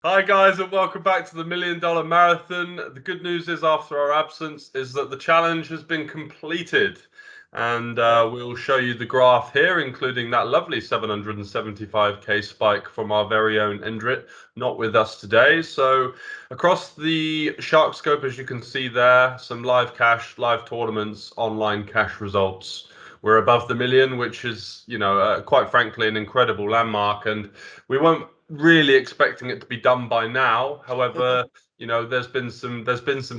Hi guys, and welcome back to the Million Dollar Marathon. The good news is, after our absence, is that the challenge has been completed, and we'll show you the graph here, including that lovely 775k spike from our very own Endrit, not with us today. So, across the Shark Scope, as you can see there, some live cash, live tournaments, online cash results. We're above the million, which is, quite frankly, an incredible landmark, and we won't really expecting it to be done by now. However, there's been some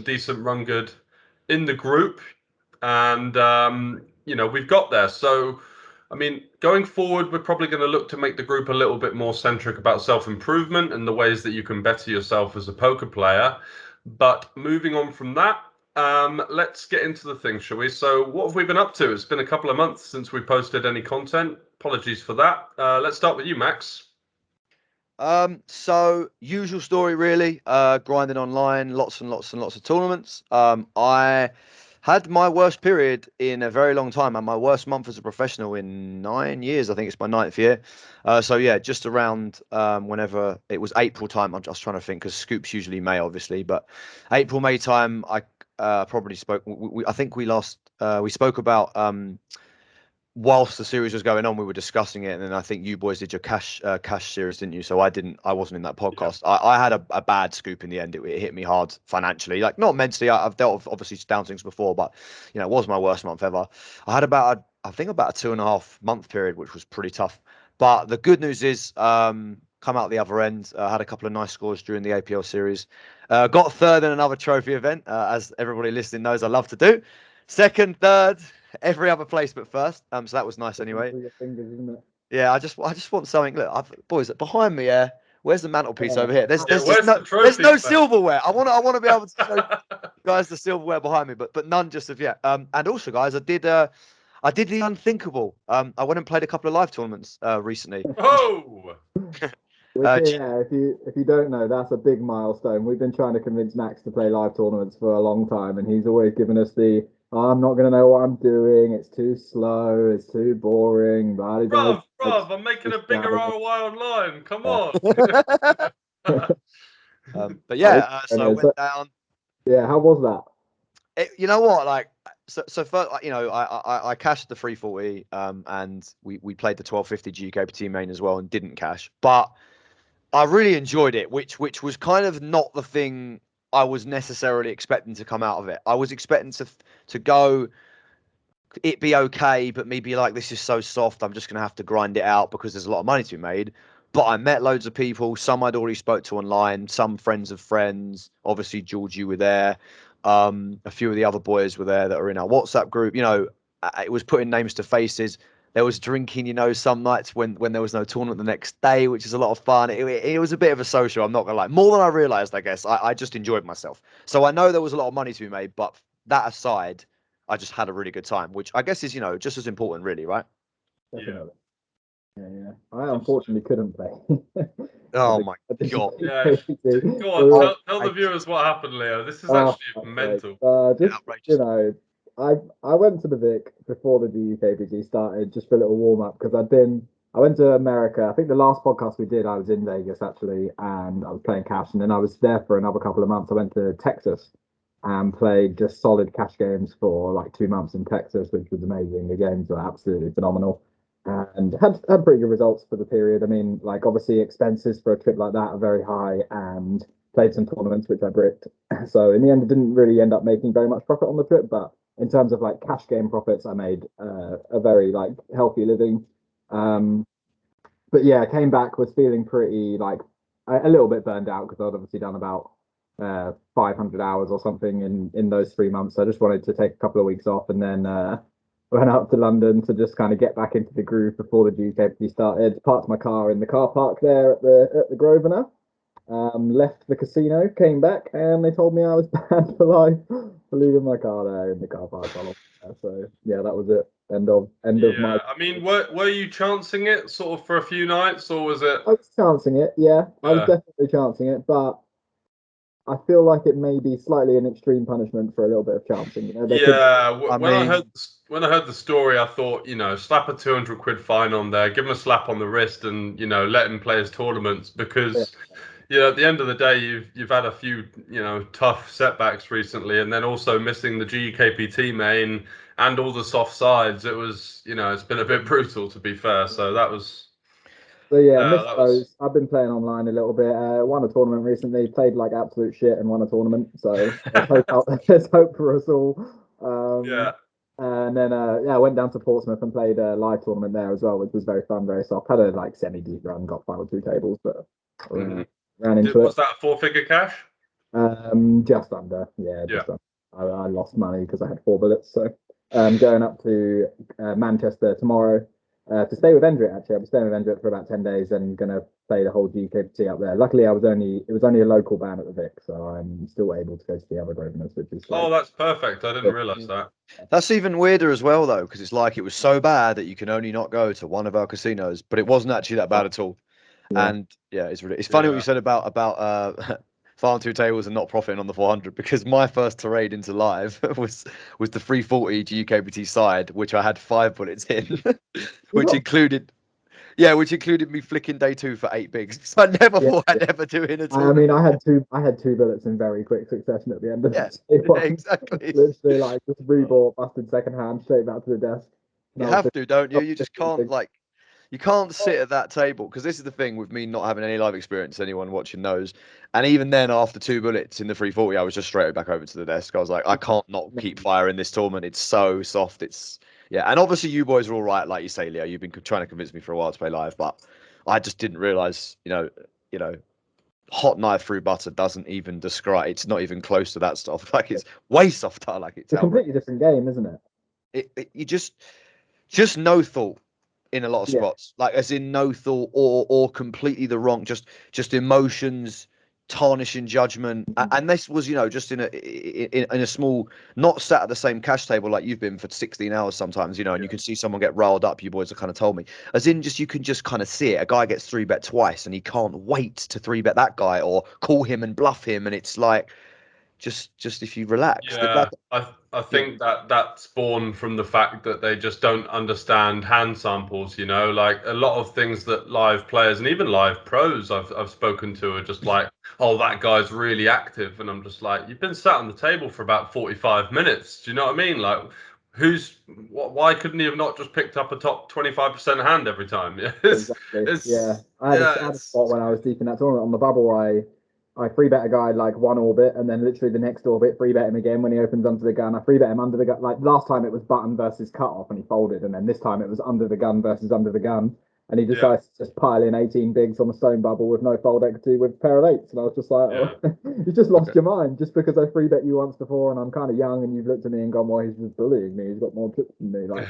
decent run good in the group, and we've got there. So, I mean, going forward, we're probably going to look to make the group a little bit more centric about self-improvement and the ways that you can better yourself as a poker player. But moving on from that, let's get into the thing, shall we? So, what have we been up to? It's been a couple of months since we posted any content. Apologies for that. Let's start with you, Max. So usual story really, grinding online, lots and lots and lots of tournaments. I had my worst period in a very long time and my worst month as a professional in 9 years. I think it's my ninth year. So yeah, just around whenever it was April time. I'm just trying to think because Scoop's usually May, obviously, but April, May time, I probably spoke. I think we spoke about whilst the series was going on, we were discussing it, and then I think you boys did your cash series, didn't you? So I wasn't in that podcast. I had a bad scoop in the end. It hit me hard financially, like not mentally. I've dealt with obviously down things before, but it was my worst month ever. I had I think about a 2.5 month period, which was pretty tough. But the good news is, come out the other end. Had a couple of nice scores during the APL series. Got third in another trophy event, as everybody listening knows I love to do. Second, third, every other place but first. So that was nice anyway. Your fingers, isn't it? Yeah, I just want something. Look, boys, behind me, yeah. Where's the mantelpiece over here? There's Yeah, there's just where's the there's no trophies, man? silverware. I want to be able to show you guys the silverware behind me, but none just of yet. And also, guys, I did the unthinkable. I went and played a couple of live tournaments recently. Oh, Which, Uh, yeah, if you don't know, that's a big milestone. We've been trying to convince Max to play live tournaments for a long time, and he's always given us the I'm not going to know what I'm doing. It's too slow. It's too boring. Blah, blah, blah. bruv, I'm making a bigger ROI online. Come on. but I yeah, was- so I went down. yeah, how was that? You know what? Like, so first, I cashed the 340, and we played the 1250 GKPT main as well, and didn't cash, but I really enjoyed it, which was kind of not the thing I was necessarily expecting to come out of it. I was expecting to go, it be okay, but me be like, this is so soft, I'm just gonna have to grind it out because there's a lot of money to be made. But I met loads of people, some I'd already spoke to online, some friends of friends. Obviously, George, you were there. A few of the other boys were there that are in our WhatsApp group. It was putting names to faces. There was drinking, some nights when there was no tournament the next day, which is a lot of fun. It was a bit of a social, I'm not gonna lie. More than I realized, I guess. I just enjoyed myself. So I know there was a lot of money to be made, but that aside, I just had a really good time, which I guess is, just as important, really, right? Yeah. Definitely. Yeah. I unfortunately couldn't play. Oh my I did God. Yeah. Go on, So, tell the viewers what happened, Leo. This is oh, actually fuck's sake. mental. Just Outrageous. I went to the Vic before the GUKPG started just for a little warm up because I went to America. I think the last podcast we did, I was in Vegas actually, and I was playing cash, and then I was there for another couple of months. I went to Texas and played just solid cash games for like 2 months in Texas, which was amazing. The games were absolutely phenomenal and had pretty good results for the period. I mean, like obviously expenses for a trip like that are very high, and played some tournaments which I bricked. So in the end, it didn't really end up making very much profit on the trip, but in terms of like cash game profits, I made a very like healthy living. Um, but yeah, came back was feeling pretty like a little bit burned out because I'd obviously done about 500 hours or something in those 3 months. So I just wanted to take a couple of weeks off and then went up to London to just kind of get back into the groove before the GKP started. Parked my car in the car park there at the Grosvenor. Left the casino, came back, and they told me I was banned for life for leaving my car there in the car park. So yeah, that was it. End of my. Yeah. I mean, were you chancing it sort of for a few nights, or was it? I was chancing it. Yeah, I was Uh, definitely chancing it, but I feel like it may be slightly an extreme punishment for a little bit of chancing. There could. yeah. I When I heard mean, the story, I thought, slap a 200 quid fine on there, give him a slap on the wrist, and let him play his tournaments Yeah, because at the end of the day, you've had a few, tough setbacks recently, and then also missing the GKPT main and all the soft sides. It was, it's been a bit brutal, to be fair. So that was, So yeah, missed that was. those. I've been playing online a little bit. Won a tournament recently. Played like absolute shit and won a tournament. So there's hope out, there's hope for us all. Yeah. And then I went down to Portsmouth and played a live tournament there as well, which was very fun, very soft. Had a like semi-deep run, got final two tables, but ran into Was it. that a four-figure cash? Just under, yeah, Yeah. just under. I lost money because I had 4 bullets. So going up to Manchester tomorrow to stay with Endrit. Actually, I'll be staying with Endrit for about 10 days and gonna play the whole GKT up there. Luckily, it was only a local ban at the Vic, so I'm still able to go to the other Grosvenors, which is like, Oh, that's perfect. I didn't realize that. That's even weirder as well, though, because it's like it was so bad that you can only not go to one of our casinos, but it wasn't actually that bad at all. Yeah. And yeah, it's funny what you Yeah. said about farm two tables and not profiting on the 400, because my first tirade into live was the 340 GKBT side, which I had 5 bullets in, which included me flicking day 2 for 8 bigs. So I never Yeah, thought I'd ever do in a I tournament. mean, I had 2 bullets in very quick succession at the end of Yeah, the day one. exactly. Literally, like just rebought, busted second hand, straight back to the desk. And You I was have just, to, don't you? oh, You just this can't thing. like you can't sit at that table, because this is the thing with me not having any live experience. Anyone watching knows. And even then, after 2 bullets in the 340, I was just straight back over to the desk. I was like, I can't not keep firing this tournament. It's so soft. It's yeah. And obviously, you boys are all right, like you say, Leo. You've been trying to convince me for a while to play live, but I just didn't realize, hot knife through butter doesn't even describe. It's not even close to that stuff. Like it's way softer. Like it's It's a outright. completely different game, isn't it? You just no thought in a lot of Yeah. spots, like as in no thought or completely the wrong, just emotions tarnishing judgment. And this was, just in a small, not sat at the same cash table like you've been for 16 hours sometimes, and you can see someone get riled up. You boys have kind of told me, as in just you can just kind of see it. A guy gets 3-bet twice and he can't wait to 3-bet that guy or call him and bluff him, and it's like just if you relax. Yeah, I think that's born from the fact that they just don't understand hand samples, like a lot of things that live players and even live pros I've spoken to are just like, oh, that guy's really active. And I'm just like, you've been sat on the table for about 45 minutes. Do you know what I mean? Like, why couldn't he have not just picked up a top 25% hand every time? Yeah, Exactly. Yeah. I had a spot when I was deep in that tournament on the bubble. I free bet a guy like one orbit, and then literally the next orbit free bet him again when he opens under the gun. I free bet him under the gun. Like last time it was button versus cut off, and he folded, and then this time it was under the gun versus under the gun, and he decides to just pile in 18 bigs on the stone bubble with no fold equity with a pair of eights, and I was just like, oh, you just lost your mind just because I free bet you once before, and I'm kind of young, and you've looked at me and gone, well, he's just bullying me. He's got more chips than me. Like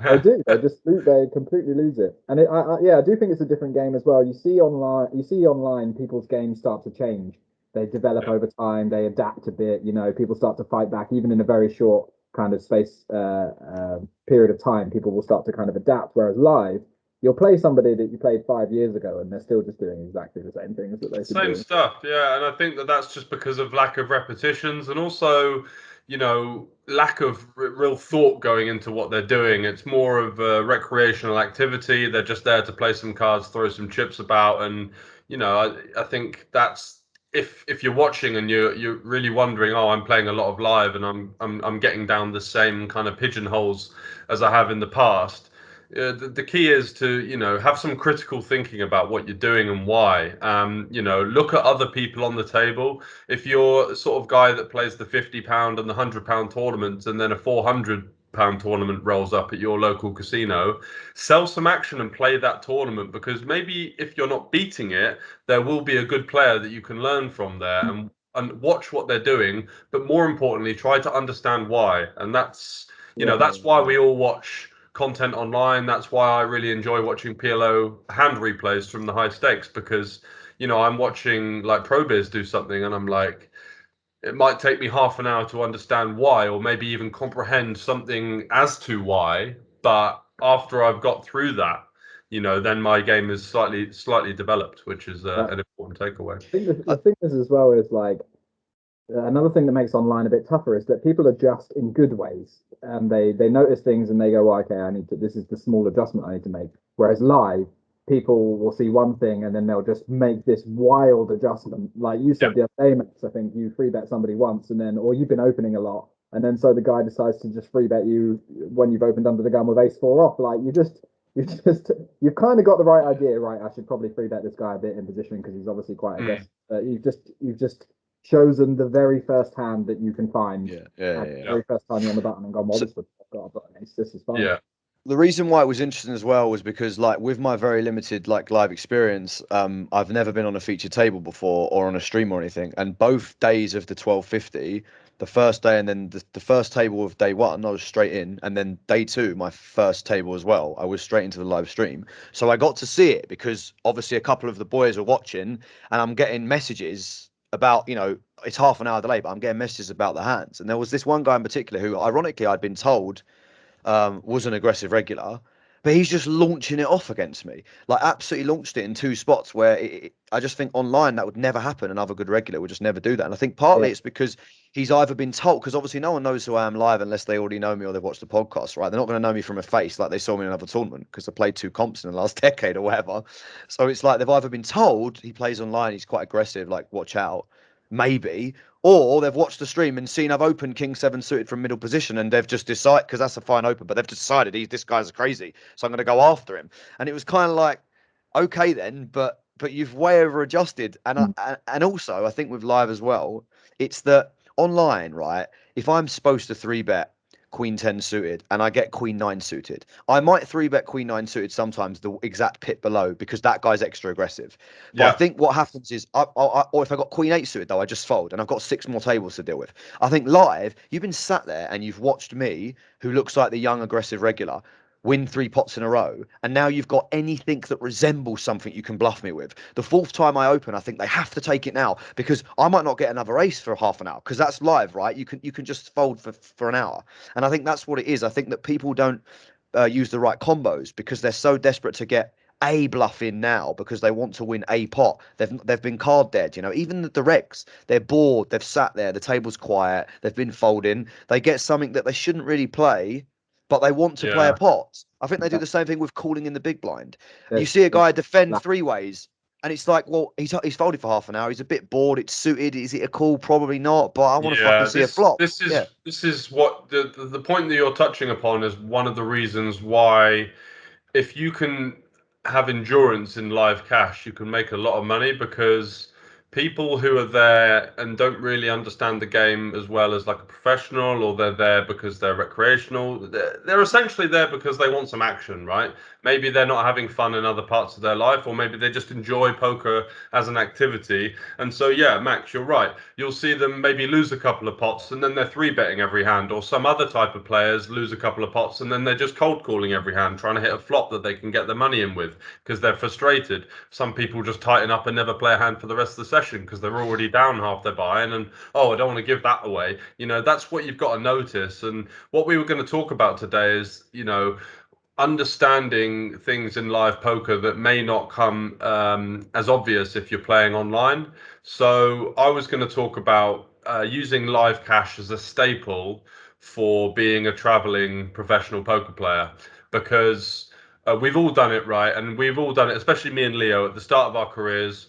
they do, they completely lose it, and I do think it's a different game as well. You see online people's games start to change. They develop over time. They adapt a bit. People start to fight back, even in a very short kind of space period of time. People will start to kind of adapt. Whereas live, you'll play somebody that you played 5 years ago, and they're still just doing exactly the same things that they've been Same doing. stuff, yeah, and I think that's just because of lack of repetitions and also, lack of real thought going into what they're doing. It's more of a recreational activity. They're just there to play some cards, throw some chips about, and I think that's if you're watching and you're really wondering, oh, I'm playing a lot of live and I'm getting down the same kind of pigeonholes as I have in the past. The key is to have some critical thinking about what you're doing and why. Look at other people on the table. If you're the sort of guy that plays the £50 and the £100 tournaments, and then a £400 tournament rolls up at your local casino, sell some action and play that tournament, because maybe if you're not beating it, there will be a good player that you can learn from there and watch what they're doing. But more importantly, try to understand why. And that's that's why we all watch content online. That's why I really enjoy watching PLO hand replays from the high stakes, because I'm watching like ProBiz do something and I'm like, it might take me half an hour to understand why, or maybe even comprehend something as to why, but after I've got through that, then my game is slightly developed, which is an important takeaway. I think the thing is as well is like another thing that makes online a bit tougher is that people adjust in good ways, and they notice things and they go, well, okay, I need to. This is the small adjustment I need to make. Whereas live, people will see one thing and then they'll just make this wild adjustment. Like you Yeah. said the other day, Max, I think you free bet somebody once and then, or you've been opening a lot, and then so the guy decides to just free bet you when you've opened under the gun with ace four off. Like you've kind of got the right idea, right? I should probably free bet this guy a bit in position because he's obviously quite aggressive. You've just chosen the very first hand that you can find. The very first time you're on the button and gone, well, I've got a button ace. This is fine. Yeah. The reason why it was interesting as well was because, like, with my very limited like live experience, I've never been on a featured table before or on a stream or anything. And both days of the 1250, the first day and then the first table of day one, I was straight in, and then day two, my first table as well, I was straight into the live stream. So I got to see it because obviously a couple of the boys are watching, and I'm getting messages about, it's half an hour delay, but I'm getting messages about the hands. And there was this one guy in particular who, ironically, I'd been told was an aggressive regular, but he's just launching it off against me. Like, absolutely launched it in two spots where I just think online that would never happen. Another good regular would just never do that. And I think partly it's because he's either been told, because obviously no one knows who I am live unless they already know me or they've watched the podcast, right? They're not going to know me from a face like they saw me in another tournament because I played two comps in the last decade or whatever. So it's like they've either been told he plays online, he's quite aggressive, like watch out, maybe, or they've watched the stream and seen I've opened King 7 suited from middle position and they've just decided, because that's a fine open, but they've decided this guy's crazy, so I'm going to go after him. And it was kind of like, okay then, but you've way over adjusted. And also I think with live as well, it's that online, right? If I'm supposed to 3-bet Queen 10 suited and I get Queen 9 suited, I might 3-bet Queen 9 suited sometimes the exact pit below because that guy's extra aggressive. But I think what happens is, or if I got Queen 8 suited though, I just fold and I've got 6 more tables to deal with. I think live, you've been sat there and you've watched me, who looks like the young aggressive regular, win 3 pots in a row, and now you've got anything that resembles something you can bluff me with. The fourth time I open, I think they have to take it now because I might not get another ace for half an hour because that's live, right? You can just fold for an hour, and I think that's what it is. I think that people don't use the right combos because they're so desperate to get a bluff in now because they want to win a pot. They've been card dead, even the regs, they're bored, they've sat there, the table's quiet, they've been folding, they get something that they shouldn't really play, but they want to play a pot. I think they do the same thing with calling in the big blind. You see a guy defend 3 ways, and it's like, well, he's folded for half an hour. He's a bit bored. It's suited. Is it a call? Probably not. But I want to fucking see a flop. This is what the point that you're touching upon is one of the reasons why, if you can have endurance in live cash, you can make a lot of money because people who are there and don't really understand the game as well as like a professional, or they're there because they're recreational, they're essentially there because they want some action, right? Maybe they're not having fun in other parts of their life, or maybe they just enjoy poker as an activity. And so, yeah, Max, you're right. You'll see them maybe lose a couple of pots and then they're 3-betting every hand, or some other type of players lose a couple of pots and then they're just cold calling every hand, trying to hit a flop that they can get the money in with because they're frustrated. Some people just tighten up and never play a hand for the rest of the session because they're already down half their buy-in, and I don't want to give that away. That's what you've got to notice. And what we were going to talk about today is, understanding things in live poker that may not come as obvious if you're playing online. So I was going to talk about using live cash as a staple for being a traveling professional poker player, because we've all done it, right? And we've all done it, especially me and Leo, at the start of our careers.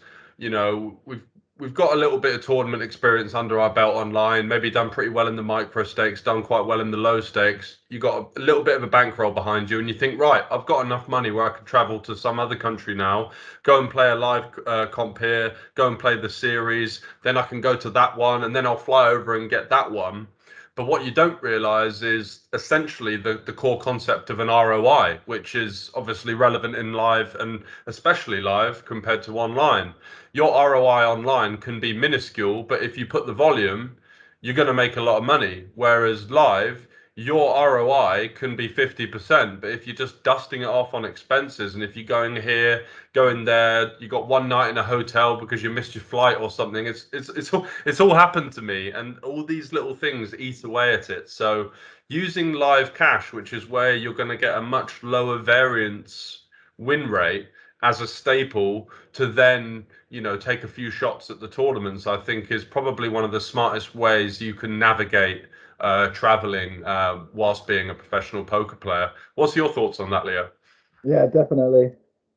We've got a little bit of tournament experience under our belt online, maybe done pretty well in the micro stakes, done quite well in the low stakes. You got a little bit of a bankroll behind you and you think, right, I've got enough money where I can travel to some other country now, go and play a live comp here, go and play the series, then I can go to that one and then I'll fly over and get that one. But what you don't realize is essentially the core concept of an ROI, which is obviously relevant in live and especially live compared to online. Your ROI online can be minuscule, but if you put the volume, you're going to make a lot of money. Whereas live, your ROI can be 50%, but if you're just dusting it off on expenses, and if you're going here, going there, you got one night in a hotel because you missed your flight or something, it's all happened to me, and all these little things eat away at it. So using live cash, which is where you're going to get a much lower variance win rate, as a staple to then take a few shots at the tournaments, I think is probably one of the smartest ways you can navigate traveling whilst being a professional poker player. What's your thoughts on that, Leo? Yeah, definitely.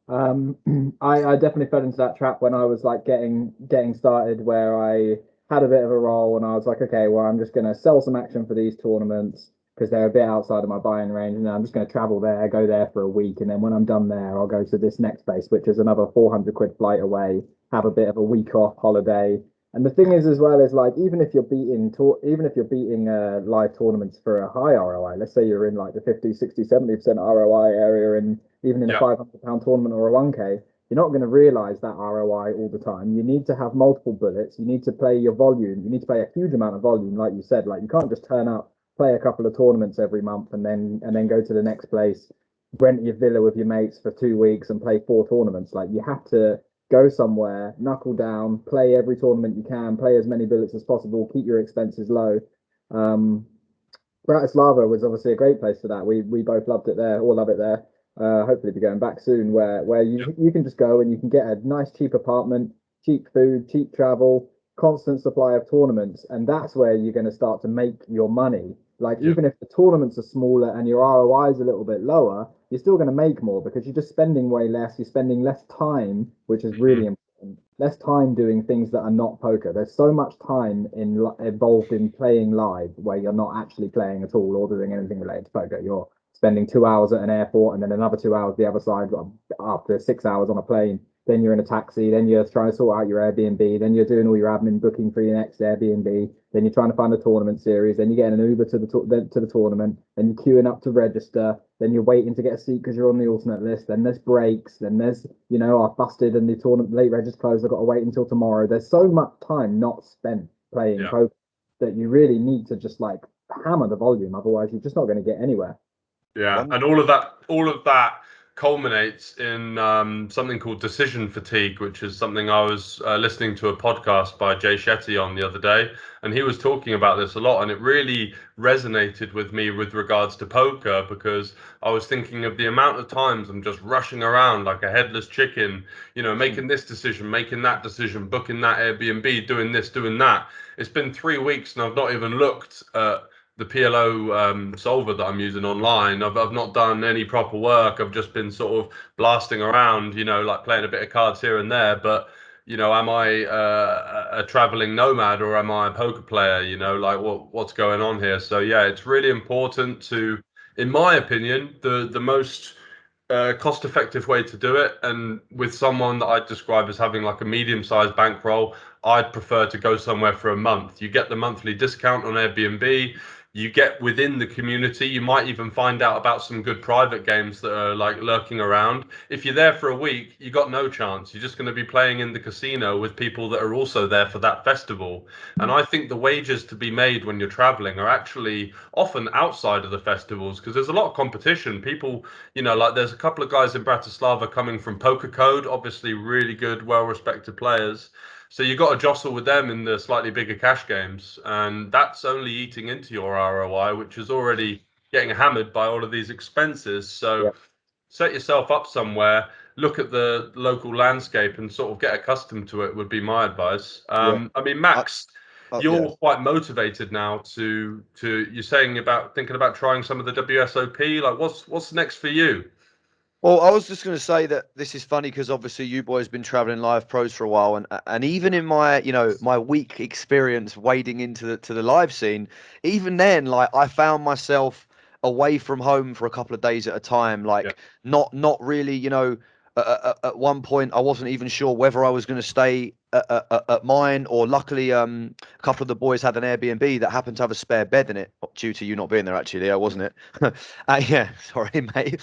I definitely fell into that trap when I was like getting started, where I had a bit of a role and I was like, okay, well, I'm just gonna sell some action for these tournaments because they're a bit outside of my buying range, and then I'm just gonna travel there, go there for a week, and then when I'm done there, I'll go to this next place, which is another 400 quid flight away, have a bit of a week off holiday. And the thing is, as well, is like even if you're beating live tournaments for a high ROI, let's say you're in like the 50, 60, 70% ROI area, and even in a Yeah, £500 tournament or a 1K, you're not going to realize that ROI all the time. You need to have multiple bullets. You need to play your volume. You need to play a huge amount of volume, like you said. Like you can't just turn up, play a couple of tournaments every month, and then go to the next place, rent your villa with your mates for 2 weeks, and play 4 tournaments. Like you have to go somewhere, knuckle down, play every tournament you can, play as many billets as possible, keep your expenses low. Um, Bratislava was obviously a great place for that. We both loved it there, all love it there. Hopefully be going back soon, where yeah, you can just go and you can get a nice cheap apartment, cheap food, cheap travel, constant supply of tournaments, and that's where you're going to start to make your money. Like yeah, even if the tournaments are smaller and your ROI is a little bit lower, you're still going to make more because you're just spending way less. You're spending less time, which is hmm, really important. Less time doing things that are not poker. There's so much time involved in playing live where you're not actually playing at all or doing anything related to poker. You're spending 2 hours at an airport and then another 2 hours the other side after 6 hours on a plane. Then you're in a taxi. Then you're trying to sort out your Airbnb. Then you're doing all your admin booking for your next Airbnb. Then you're trying to find a tournament series. Then you're getting an Uber to the tournament. Then you're queuing up to register. Then you're waiting to get a seat because you're on the alternate list. Then there's breaks. Then there's, I've busted and the tournament late registers closed. I've got to wait until tomorrow. There's so much time not spent playing yeah. poker that you really need to just like hammer the volume. Otherwise, you're just not going to get anywhere. Yeah, One, and all of that culminates in something called decision fatigue, which is something I was listening to a podcast by Jay Shetty on the other day, and he was talking about this a lot, and it really resonated with me with regards to poker because I was thinking of the amount of times I'm just rushing around like a headless chicken, making this decision, making that decision, booking that Airbnb, doing this, doing that. It's been 3 weeks and I've not even looked at the PLO solver that I'm using online. I've not done any proper work. I've just been sort of blasting around, like playing a bit of cards here and there. But am I a traveling nomad or am I a poker player? Like what's going on here? So yeah, it's really important to, in my opinion, the most cost-effective way to do it, and with someone that I'd describe as having like a medium-sized bankroll, I'd prefer to go somewhere for a month. You get the monthly discount on Airbnb. You get within the community. You might even find out about some good private games that are like lurking around. If you're there for a week, you got no chance. You're just going to be playing in the casino with people that are also there for that festival. And I think the wages to be made when you're traveling are actually often outside of the festivals because there's a lot of competition. People, like there's a couple of guys in Bratislava coming from Poker Code, obviously really good, well-respected players. So you got to jostle with them in the slightly bigger cash games, and that's only eating into your ROI, which is already getting hammered by all of these expenses. Yeah, So set yourself up somewhere, look at the local landscape, and sort of get accustomed to it. Would be my advice. yeah. I mean, I, Max, yeah. you're quite motivated now to you're saying about thinking about trying some of the WSOP. Like, what's next for you? Well, I was just going to say that this is funny because obviously you boys been traveling live pros for a while, and even in my my week experience wading into the live scene, even then like I found myself away from home for a couple of days at a time, Yeah, like not really at one point I wasn't even sure whether I was going to stay at mine, or luckily a couple of the boys had an Airbnb that happened to have a spare bed in it, due to you not being there actually, Leo, wasn't it? Yeah, sorry, mate.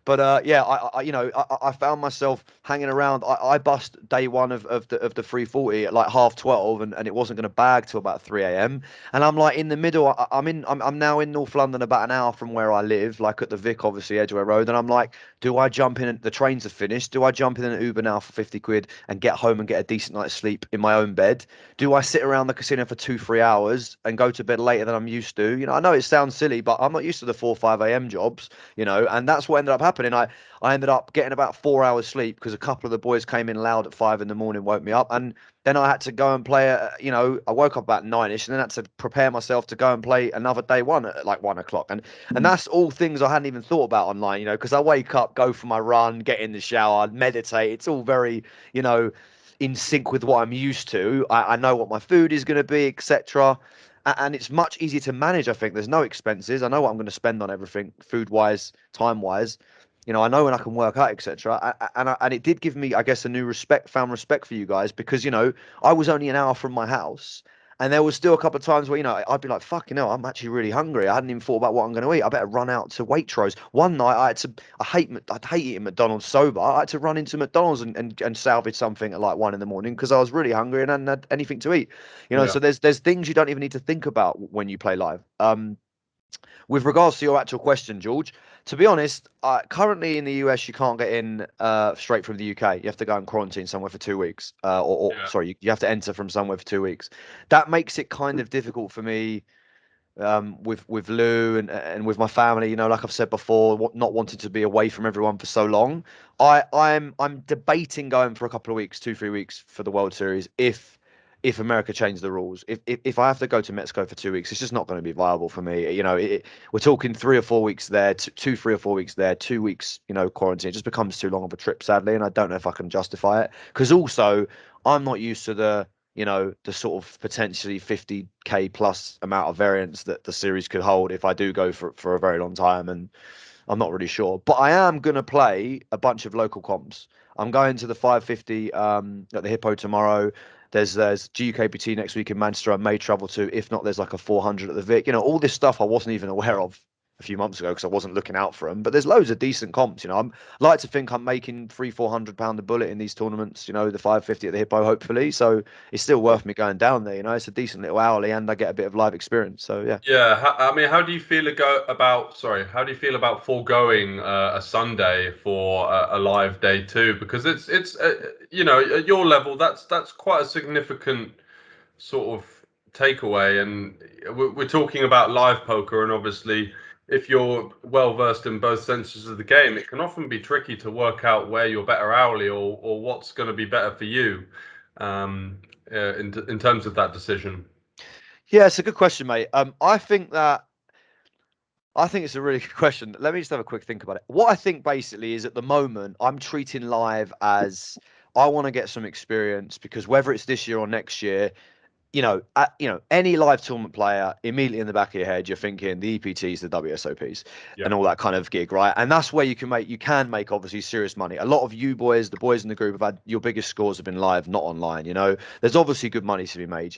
But yeah, I found myself hanging around. I bust day one of the 340 at like 12:30, and it wasn't going to bag till about 3 a.m. And I'm like in the middle. I'm now in North London, about an hour from where I live, like at the Vic, obviously Edgware Road. And I'm like, do I jump in? The trains are finished. Do I jump in an Uber now for 50 quid and get home and get a decent night's sleep in my own bed? Do I sit around the casino for 2-3 hours and go to bed later than I'm used to? I know it sounds silly, but I'm not used to the 4 5 a.m. jobs, and that's what ended up happening. I ended up getting about 4 hours sleep because a couple of the boys came in loud at 5 in the morning, woke me up, and Then I had to go and play, I woke up about 9ish and then had to prepare myself to go and play another day one at like 1 o'clock. And that's all things I hadn't even thought about online, because I wake up, go for my run, get in the shower, meditate. It's all very, in sync with what I'm used to. I know what my food is going to be, etc. And it's much easier to manage. I think there's no expenses. I know what I'm going to spend on everything, food wise, time wise. I know when I can work out, etc. And it did give me, I guess, a new found respect for you guys because I was only an hour from my house, and there was still a couple of times where I'd be like, "Fucking hell, I'm actually really hungry. I hadn't even thought about what I'm going to eat. I better run out to Waitrose." One night, I'd hate eating McDonald's sober. I had to run into McDonald's and salvage something at like 1 in the morning because I was really hungry and hadn't had anything to eat. Yeah. So there's things you don't even need to think about when you play live. With regards to your actual question, George, to be honest, currently in the US, you can't get in straight from the UK. You have to go and quarantine somewhere for 2 weeks. Yeah. Sorry, you have to enter from somewhere for 2 weeks. That makes it kind of difficult for me with Lou and with my family. Like I've said before, not wanting to be away from everyone for so long. I'm debating going for a couple of weeks, 2-3 weeks for the World Series if America changed the rules. If I have to go to Mexico for 2 weeks, it's just not going to be viable for me. We're talking 3 or 4 weeks there, 3 or 4 weeks there, 2 weeks, quarantine. It just becomes too long of a trip, sadly, and I don't know if I can justify it. Because also, I'm not used to the sort of potentially 50k plus amount of variance that the series could hold if I do go for a very long time, and I'm not really sure. But I am gonna play a bunch of local comps. I'm going to the 550 at the Hippo tomorrow. There's GUKPT next week in Manchester. I may travel to. If not, there's like a 400 at the Vic. All this stuff I wasn't even aware of a few months ago because I wasn't looking out for them. But there's loads of decent comps. I like to think I'm making £300-400 a bullet in these tournaments. The 550 at the Hippo, hopefully. So it's still worth me going down there. It's a decent little hourly, and I get a bit of live experience. So yeah. Yeah, I mean, how do you feel how do you feel about foregoing a Sunday for a live day two? Because it's at your level, that's quite a significant sort of takeaway, and we're talking about live poker, and obviously, if you're well versed in both senses of the game, it can often be tricky to work out where you're better hourly or what's going to be better for you, in terms of that decision. Yeah, it's a good question, mate. I think it's a really good question. Let me just have a quick think about it. What I think basically is at the moment, I'm treating live as I want to get some experience because whether it's this year or next year, any live tournament player, immediately in the back of your head, you're thinking the EPTs, the WSOPs, Yeah. and all that kind of gig, right? And that's where you can make obviously serious money. A lot of you boys, the boys in the group, have had your biggest scores have been live, not online. There's obviously good money to be made.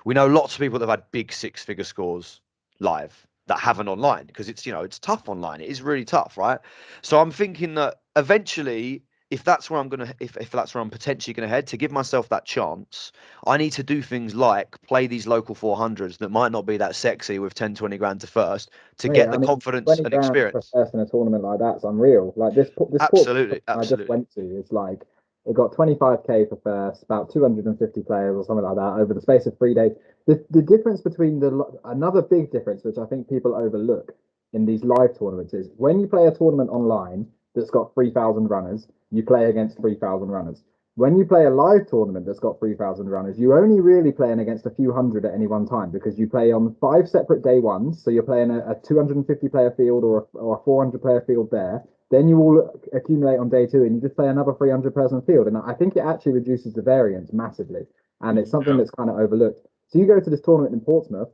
We know lots of people that have had big 6-figure scores live that haven't online because it's tough online. It is really tough, right? So I'm thinking that eventually, if that's where if that's where I'm potentially gonna head, to give myself that chance, I need to do things like play these local 400s that might not be that sexy with 10-20 grand to first to Mate, get I the mean, confidence 20 and grand for experience. first in a tournament like that's unreal. Like this port Absolutely, I just absolutely. went to is like it got 25k for first, about 250 players or something like that over the space of 3 days. The difference between another big difference, which I think people overlook in these live tournaments, is when you play a tournament online that's got 3,000 runners, you play against 3,000 runners. When you play a live tournament that's got 3,000 runners, you're only really playing against a few hundred at any one time because you play on 5 separate day ones. So you're playing a 250 player field or a 400 player field there. Then you all accumulate on day two and you just play another 300 person field. And I think it actually reduces the variance massively. And it's something Yeah. that's kind of overlooked. So you go to this tournament in Portsmouth.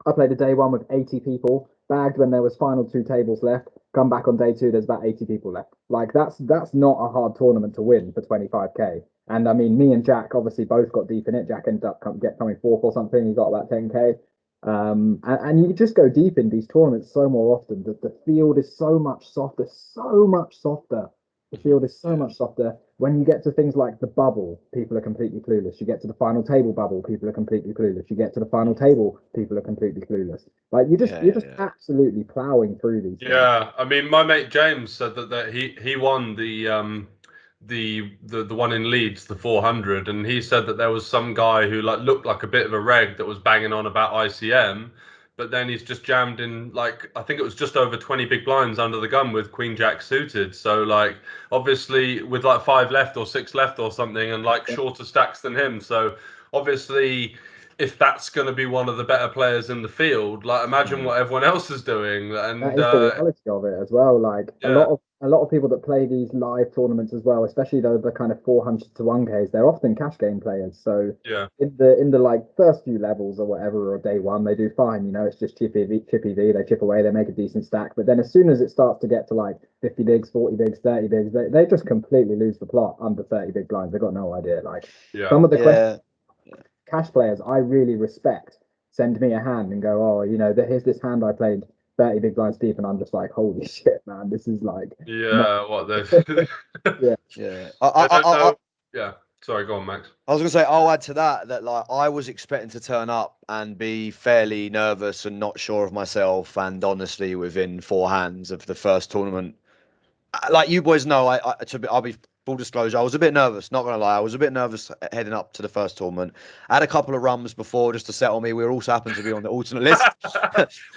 I played a day one with 80 people, bagged when there was final 2 tables left. Come back on day two, there's about 80 people left. Like that's not a hard tournament to win for 25k. And I mean, me and Jack obviously both got deep in it. Jack ended up coming fourth or something. He got about 10k. And you just go deep in these tournaments so more often. The field is so much softer, so much softer. The field is so Yeah. much softer. When you get to things like the bubble, people are completely clueless. You get to the final table bubble, people are completely clueless. You get to the final table, people are completely clueless. Like Yeah, you're yeah, just yeah. absolutely plowing through these things. Yeah, I mean, my mate James said that he won the one in Leeds, the 400, and he said that there was some guy who like looked like a bit of a reg that was banging on about ICM, but then he's just jammed in, like, I think it was just over 20 big blinds under the gun with Queen Jack suited. So, like, obviously with like 5 left or 6 left or something, and like shorter stacks than him. So obviously, if that's going to be one of the better players in the field, like, imagine what everyone else is doing. And That is the reality of it as well. Like yeah, a lot of people that play these live tournaments as well, especially the kind of 400 to 1Ks, they're often cash game players. So yeah, in the like first few levels or whatever, or day one, they do fine. You know, it's just chippy V. They chip away, they make a decent stack. But then as soon as it starts to get to like 50 bigs, 40 bigs, 30 bigs, they just completely lose the plot under 30 big blinds. They've got no idea. Like yeah. some of the Yeah. cash players I really respect send me a hand and go, oh, you know, here's this hand I played 30 big blinds deep, and I'm just like, holy shit, man, this is like not Yeah, what the yeah. Yeah. I don't know. Yeah. Sorry, go on, Max. I was gonna say I'll add to that like I was expecting to turn up and be fairly nervous and not sure of myself, and honestly, within 4 hands of the first tournament, like you boys know, I'll be full disclosure, I was a bit nervous. Not gonna lie, I was a bit nervous heading up to the first tournament. I had a couple of rums before just to settle me. We also happened to be on the alternate list.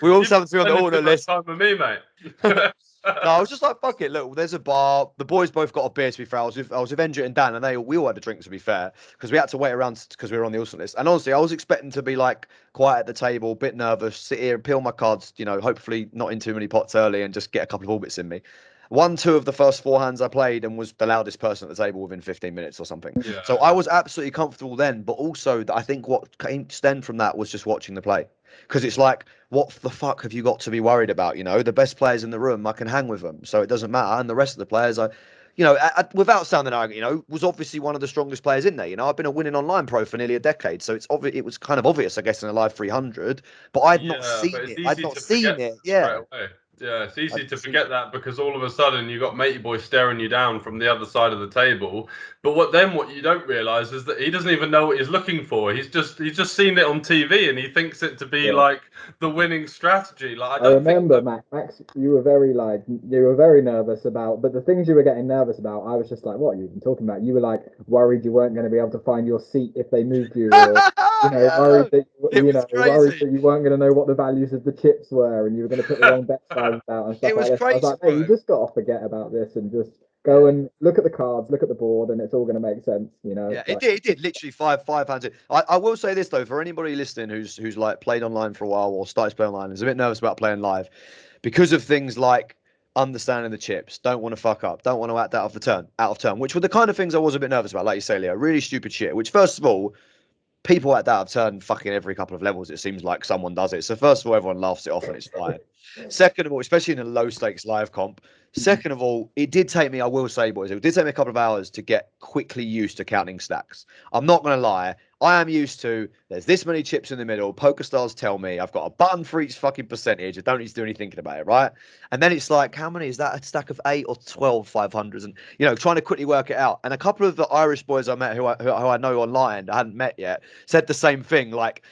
We also happened to be on the alternate list. Time with me, mate. No, I was just like, fuck it. Look, there's a bar. The boys both got a beer. To be fair, I was with Endrit and Dan, and we all had a drink. To be fair, because we had to wait around because we were on the alternate list. And honestly, I was expecting to be like quiet at the table, a bit nervous, sit here and peel my cards. You know, hopefully not in too many pots early, and just get a couple of orbits in me. 1, 2 of the first 4 hands I played, and was the loudest person at the table within 15 minutes or something. Yeah, So I was absolutely comfortable then. But also, I think what stemmed from that was just watching the play, because it's like, what the fuck have you got to be worried about? You know, the best players in the room, I can hang with them, so it doesn't matter. And the rest of the players, without sounding arrogant, was obviously one of the strongest players in there. You know, I've been a winning online pro for nearly a decade, so it was kind of obvious, I guess, in a live 300. But I'd not yeah, seen but it's it. I'd easy not to seen forget it. straight Yeah, away. Yeah, it's easy I'd to seen forget that because all of a sudden you got matey boy staring you down from the other side of the table. But what you don't realise is that he doesn't even know what he's looking for. He's just seen it on TV and he thinks it to be Yeah. like the winning strategy. Like, I I don't think remember, that. Max, you were very nervous about, but the things you were getting nervous about, I was just like, what are you even talking about? You were like worried you weren't going to be able to find your seat if they moved you, or yeah, worried that it was worried crazy. that you weren't going to know what the values of the chips were, and you were going to put the wrong bet sizes out and stuff It like was this. I was crazy, like, mate, bro. you just got to forget about this and just go and look at the cards, look at the board, and it's all going to make sense. You know, Yeah, it's it like, did. It did literally five hands. I will say this though, for anybody listening who's like played online for a while or started to play online, is a bit nervous about playing live because of things like understanding the chips, don't want to fuck up, don't want to act out of turn, which were the kind of things I was a bit nervous about. Like you say, Leo, really stupid shit. Which, first of all, people act out of turn fucking every couple of levels. It seems like someone does it. So first of all, everyone laughs it off and it's fine. Second of all, especially in a low stakes live comp. Second of all, it did take me, I will say, boys, it did take me a couple of hours to get quickly used to counting stacks. I'm not going to lie. I am used to, there's this many chips in the middle. PokerStars tell me I've got a button for each fucking percentage. I don't need to do any thinking about it, right? And then it's like, how many is that? A stack of 8 or 12 500s? And, trying to quickly work it out. And a couple of the Irish boys I met who I know online, I hadn't met yet, said the same thing. Like,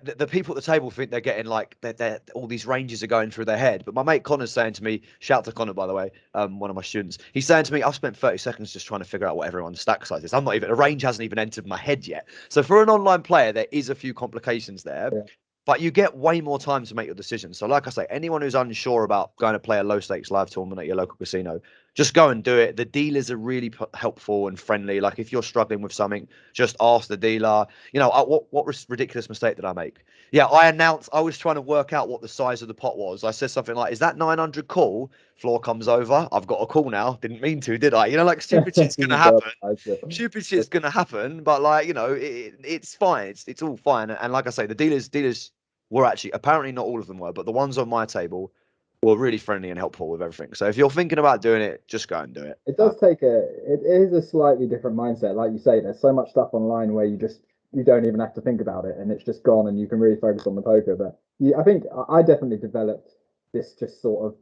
the people at the table think they're getting like they're all these ranges are going through their head. But my mate Connor's saying to me, shout to Connor, by the way, one of my students. He's saying to me, I've spent 30 seconds just trying to figure out what everyone's stack size is. I'm not even, a range hasn't even entered my head yet. So for an online player, there is a few complications there. yeah. But you get way more time to make your decisions. So, like I say, anyone who's unsure about going to play a low stakes live tournament at your local casino, just go and do it. The dealers are really helpful and friendly. Like, if you're struggling with something, just ask the dealer. What ridiculous mistake did I make? Yeah, I was trying to work out what the size of the pot was. I said something like, "Is that 900 call?" Floor comes over. I've got a call now. Didn't mean to, did I? Like, stupid shit's gonna You happen. got it. Stupid shit's gonna happen. But like, it's fine. It's all fine. And like I say, the dealers were actually, apparently not all of them were, but the ones on my table were really friendly and helpful with everything. So if you're thinking about doing it, just go and do it. It does take it is a slightly different mindset. Like you say, there's so much stuff online where you don't even have to think about it and it's just gone and you can really focus on the poker. But I think I definitely developed this just sort of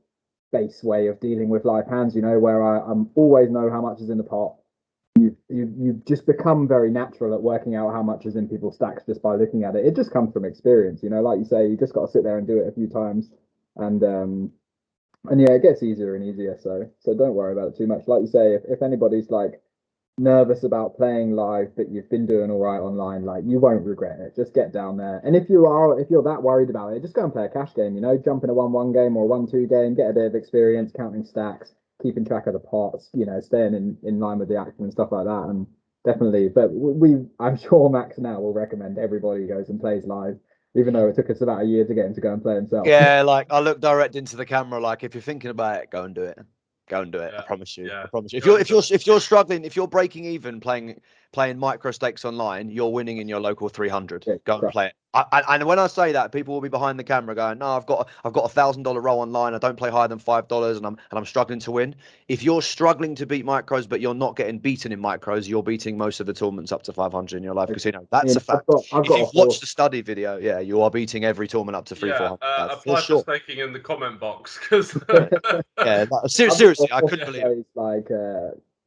base way of dealing with live hands, where I'm always know how much is in the pot. You just become very natural at working out how much is in people's stacks just by looking at it. It just comes from experience, like you say, you just got to sit there and do it a few times. And yeah, it gets easier and easier. So don't worry about it too much. Like you say, if anybody's like nervous about playing live, but you've been doing all right online, like you won't regret it. Just get down there. And if you're that worried about it, just go and play a cash game, jump in a 1-1 game or a 1-2 game, get a bit of experience counting stacks, keeping track of the pots, staying in line with the action and stuff like that. And definitely, but I'm sure Max now will recommend everybody goes and plays live, even though it took us about a year to get him to go and play himself. Yeah, like I look direct into the camera. Like if you're thinking about it, go and do it. Go and do it. I Yeah, promise you. yeah. I promise you. Go and If you're struggling, if you're breaking even playing micro stakes online, you're winning in your local 300. Yeah, Go and play it. And when I say that, people will be behind the camera going, "No, I've got $1,000 roll online. I don't play higher than $5, and I'm struggling to win." If you're struggling to beat micros, but you're not getting beaten in micros, you're beating most of the tournaments up to 500 in your live casino. That's a fact. I've If got a you've watched horse. the study video, yeah, you are beating every tournament up to 300, Yeah, 400. That's for apply for sure. staking in the comment box because Yeah, I've seriously, got a I horse couldn't that believe it. plays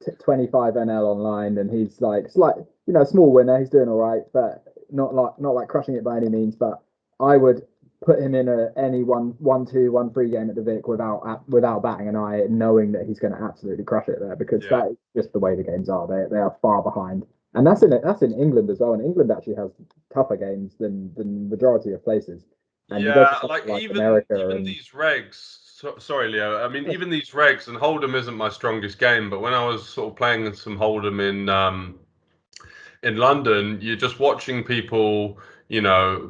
like 25 NL online, and he's like slight, small winner. He's doing all right, but not like crushing it by any means. But I would put him in any 1-2, 1-3 game at the Vic without batting an eye, knowing that he's going to absolutely crush it there, because Yeah. that is just the way the games are. They are far behind, and that's in England as well. And England actually has tougher games than the majority of places. And you go to Yeah, somewhere like like even America, and these regs. Sorry, Leo. I mean, even these regs and Hold'em isn't my strongest game, but when I was sort of playing some Hold'em in London, you're just watching people,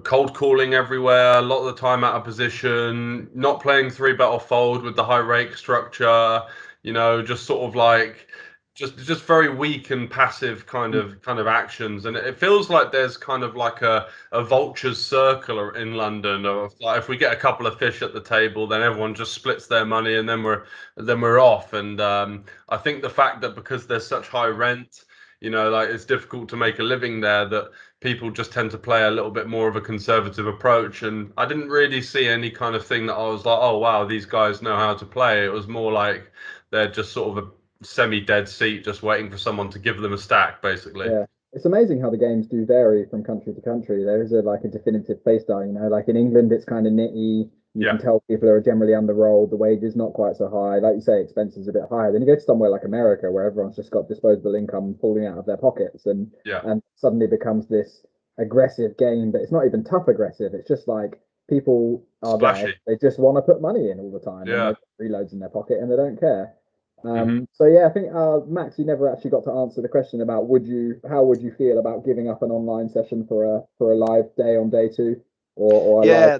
cold calling everywhere, a lot of the time out of position, not playing three bet or fold with the high rake structure, just sort of like just very weak and passive kind of actions. And it feels like there's kind of like a vulture's circle in London of like if we get a couple of fish at the table, then everyone just splits their money and then we're off. And I think the fact that because there's such high rent, like it's difficult to make a living there, that people just tend to play a little bit more of a conservative approach. And I didn't really see any kind of thing that I was like, oh wow, these guys know how to play. It was more like they're just sort of a semi-dead seat, just waiting for someone to give them a stack, basically. yeah, it's amazing how the games do vary from country to country. There is a definitive play style, like in England, it's kind of nitty. You Yeah, can tell people are generally underrolled. The wage is not quite so high. Like you say, expenses are a bit higher. Then you go to somewhere like America, where everyone's just got disposable income falling out of their pockets, and yeah, and suddenly becomes this aggressive game. But it's not even tough aggressive. It's just like people are there. splashy. They just want to put money in all the time, and Yeah. they've got reloads in their pocket, and they don't care. Hmm. So yeah, I think Max, you never actually got to answer the question about how would you feel about giving up an online session for a live day on day two, or a live. Yeah,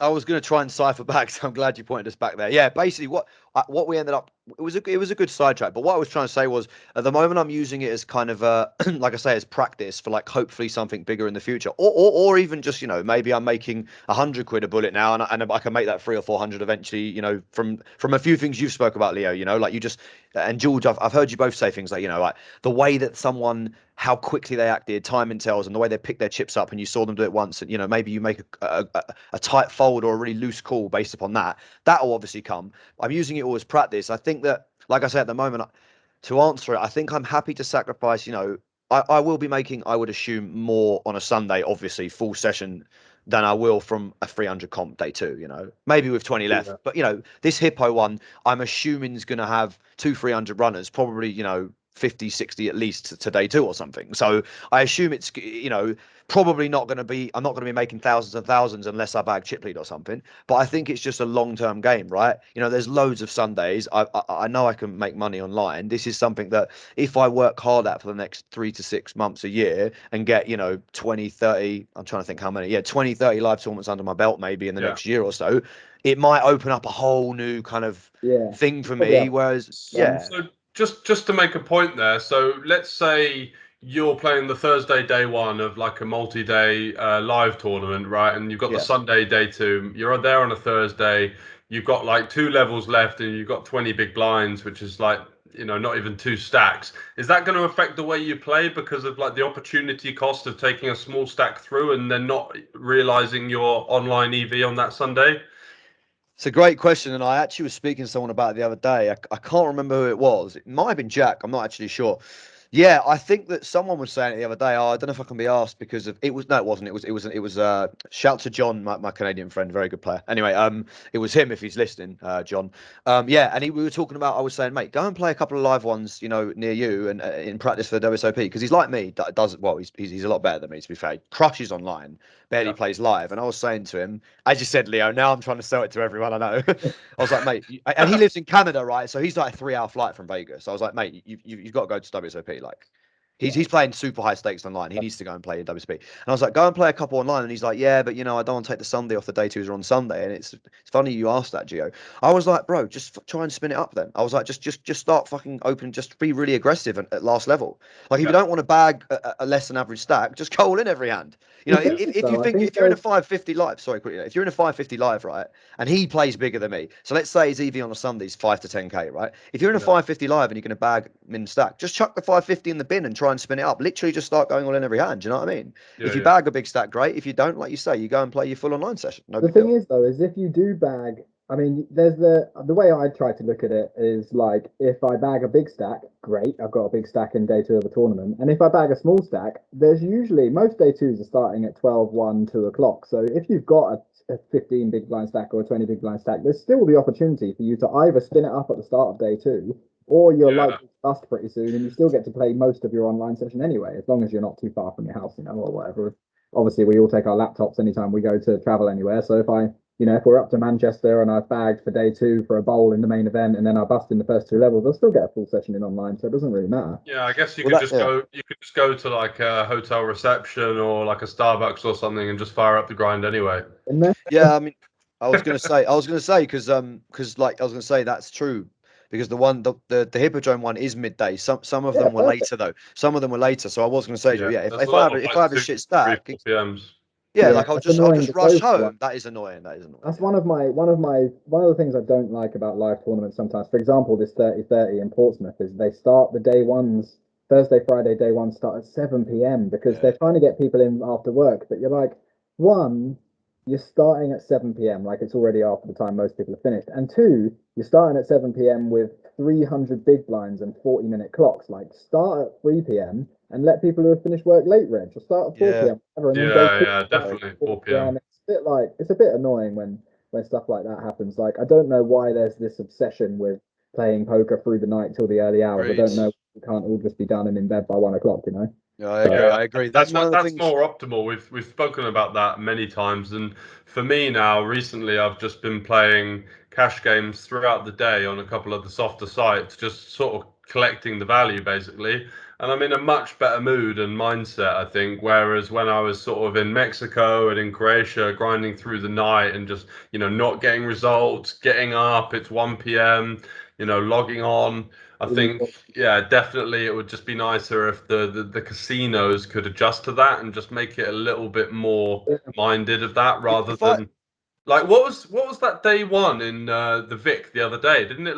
I was going to try and cipher back, so I'm glad you pointed us back there. Yeah, basically, what we ended up, it was a good sidetrack. But what I was trying to say was, at the moment, I'm using it as kind of like I say, as practice for like hopefully something bigger in the future, or even just maybe I'm making £100 a bullet now, and I can make that 300 or 400 eventually. From a few things you've spoke about, Leo. Like you just and George, I've heard you both say things like like the way that someone, how quickly they acted, timing tells, and the way they picked their chips up, and you saw them do it once, and maybe you make a tight fold or a really loose call based upon that. That will obviously come. I'm using it all as practice. I think that, like I say, at the moment, to answer it, I think I'm happy to sacrifice. I will be making, I would assume, more on a Sunday, obviously, full session than I will from a 300 comp day two, maybe with 20 left. Yeah. But, this Hippo one, I'm assuming is going to have 300 runners, probably, 50, 60 at least to day two or something. So I assume it's, probably not going to be, I'm not going to be making thousands and thousands unless I bag chip lead or something. But I think it's just a long-term game, right? There's loads of Sundays. I know I can make money online. This is something that if I work hard at for the next 3 to 6 months a year and get, 20, 30, I'm trying to think how many, 20, 30 live tournaments under my belt maybe in the Yeah. next year or so, it might open up a whole new kind of Yeah, thing for probably me. have Whereas, some. yeah, So just to make a point there, so let's say you're playing the Thursday day one of like a multi-day live tournament, right? And you've got the yeah. Sunday day two. You're there on a Thursday. You've got like two levels left, and you've got 20 big blinds, which is like not even two stacks. Is that going to affect the way you play because of like the opportunity cost of taking a small stack through and then not realizing your online EV on that Sunday? It's a great question, and I actually was speaking to someone about it the other day. I can't remember who it was. It might have been Jack. I'm not actually sure. Yeah, I think that someone was saying it the other day. Oh, I don't know if I can be asked because of it was no, it wasn't. It was shout to John, my Canadian friend, very good player. Anyway, it was him if he's listening, John. Yeah, and we were talking about. I was saying, mate, go and play a couple of live ones, near you and in practice for the WSOP because he's like me. Does well. He's a lot better than me to be fair. He crushes online, barely plays live. And I was saying to him, as you said, Leo. Now I'm trying to sell it to everyone I know. I was like, mate, and he lives in Canada, right? So he's like a 3 hour flight from Vegas. I was like, mate, you've got to go to WSOP. Like, he's playing super high stakes online. He needs to go and play in WSP. And I was like, go and play a couple online. And he's like, yeah, but I don't want to take the Sunday off. The day twos are on Sunday. And it's funny you asked that, Gio. I was like, bro, just try and spin it up then. I was like, just start fucking open. Just be really aggressive at last level. Like, if you don't want to bag a less than average stack, just go all in every hand. If you think if you're in a 550 live, sorry, quickly, if you're in a 550 live, right, and he plays bigger than me, so let's say his EV on a Sunday is 5 to 10k, right? If you're in a 550 live and you're going to bag min stack, just chuck the 550 in the bin and try and spin it up. Literally, just start going all in every hand. Do you know what I mean? If you bag a big stack, great. If you don't, like you say, you go and play your full online session. No The big thing deal. is, though, is if you do bag, I mean, there's the way I try to look at it is like if I bag a big stack, great, I've got a big stack in day two of a tournament. And if I bag a small stack, there's usually most day twos are starting at 12, 1, 2 o'clock. So if you've got a 15 big blind stack or a 20 big blind stack, there's still the opportunity for you to either spin it up at the start of day two, or you're likely to bust pretty soon, and you still get to play most of your online session anyway, as long as you're not too far from your house, or whatever. Obviously, we all take our laptops anytime we go to travel anywhere. So if we're up to Manchester and I've bagged for day two for a bowl in the main event, and then I bust in the first two levels, I'll still get a full session in online, so it doesn't really matter. Yeah, I guess you could just go to like a hotel reception or like a Starbucks or something and just fire up the grind anyway. Yeah, I mean, I was gonna say, because that's true. Because the Hippodrome one is midday. Some of them were later though. Some of them were later. So I was going to say, if I have a shit stack, 3, 4 PMs. yeah, like I'll just rush home. One. That is annoying. That's one of the things I don't like about live tournaments sometimes. For example, this 30-30 in Portsmouth is they start the day ones Thursday, Friday, day one start at 7 p.m. because they're trying to get people in after work. But you're like, one, you're starting at 7 p.m. like it's already after the time most people have finished. And two, you're starting at 7 p.m. with 300 big blinds and 40-minute clocks. Like start at 3 p.m. and let people who have finished work late, Reg, or start at 4 p.m. And then Definitely 4 p.m. It's a bit annoying when stuff like that happens. Like I don't know why there's this obsession with playing poker through the night till the early hours. I don't know. It can't all just be done and in bed by 1 o'clock, Yeah, I agree. That's one of the things. More optimal. We've spoken about that many times, and for me now, recently, I've just been playing cash games throughout the day on a couple of the softer sites, just sort of collecting the value basically. And I'm in a much better mood and mindset, I think. Whereas when I was sort of in Mexico and in Croatia, grinding through the night and just not getting results, getting up, it's 1 p.m. Logging on. I think, definitely it would just be nicer if the casinos could adjust to that and just make it a little bit more minded of that rather than like what was that day one in the Vic the other day? Didn't it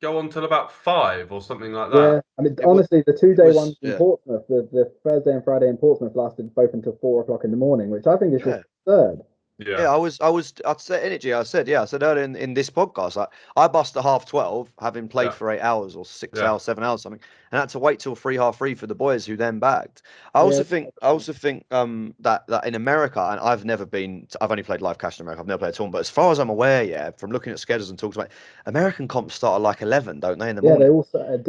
go on till about 5 or something like that? Yeah, I mean, honestly, the 2-day ones in Portsmouth, the Thursday and Friday in Portsmouth lasted both until 4 o'clock in the morning, which I think is just absurd. Yeah, I'd say energy. I said earlier in this podcast, I bust at 12:30, having played for 8 hours or 6 hours, 7 hours, something, and I had to wait till 3, 3:30 for the boys who then bagged. I also think that in America, and I've only played live cash in America. I've never played a tournament, but as far as I'm aware, from looking at schedules and talks about American comps start at like 11, don't they, in the morning? Yeah, they also start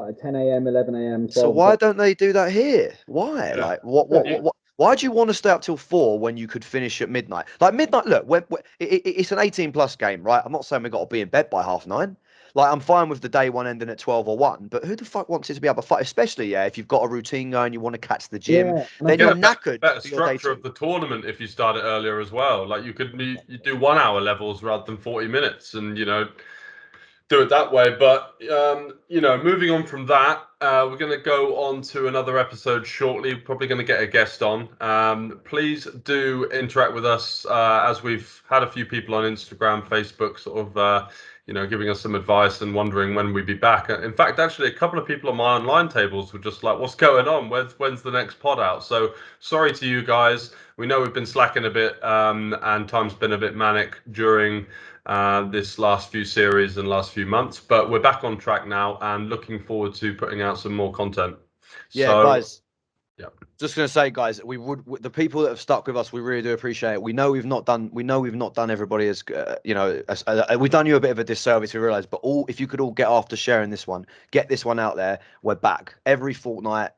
at 10 a.m., 11 a.m. So why don't they do that here? Why? Like what? Why do you want to stay up till 4 when you could finish at midnight? Like midnight, look, it's an 18+ game, right? I'm not saying we've got to be in bed by 9:30. Like I'm fine with the day one ending at 12 or 1, but who the fuck wants it to be up at 5? Especially if you've got a routine going, you want to catch the gym, then you're knackered. Better structure of the tournament if you start it earlier as well. Like you do 1 hour levels rather than 40 minutes, and do it that way. But moving on from that, we're going to go on to another episode shortly. Probably going to get a guest on. Please do interact with us as we've had a few people on Instagram, Facebook, sort of, giving us some advice and wondering when we'd be back. In fact, actually, a couple of people on my online tables were just like, "What's going on? When's the next pod out?" So sorry to you guys. We know we've been slacking a bit, and time's been a bit manic during this last few series and last few months, but we're back on track now and looking forward to putting out some more content. Yeah, So, guys. yeah. Just gonna say, guys, the people that have stuck with us, we really do appreciate it. We know we've not done everybody as we've done you a bit of a disservice. We realise, but if you could all get after sharing this one, get this one out there. We're back every fortnight.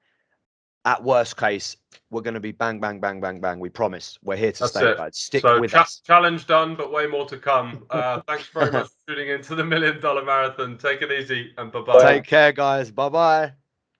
At worst case, we're going to be bang, bang, bang, bang, bang. We promise. We're here to stay, guys. Stick with us. Challenge done, but way more to come. Thanks very much for tuning in to the $1 Million Marathon. Take it easy and bye-bye. Take care, guys. Bye-bye.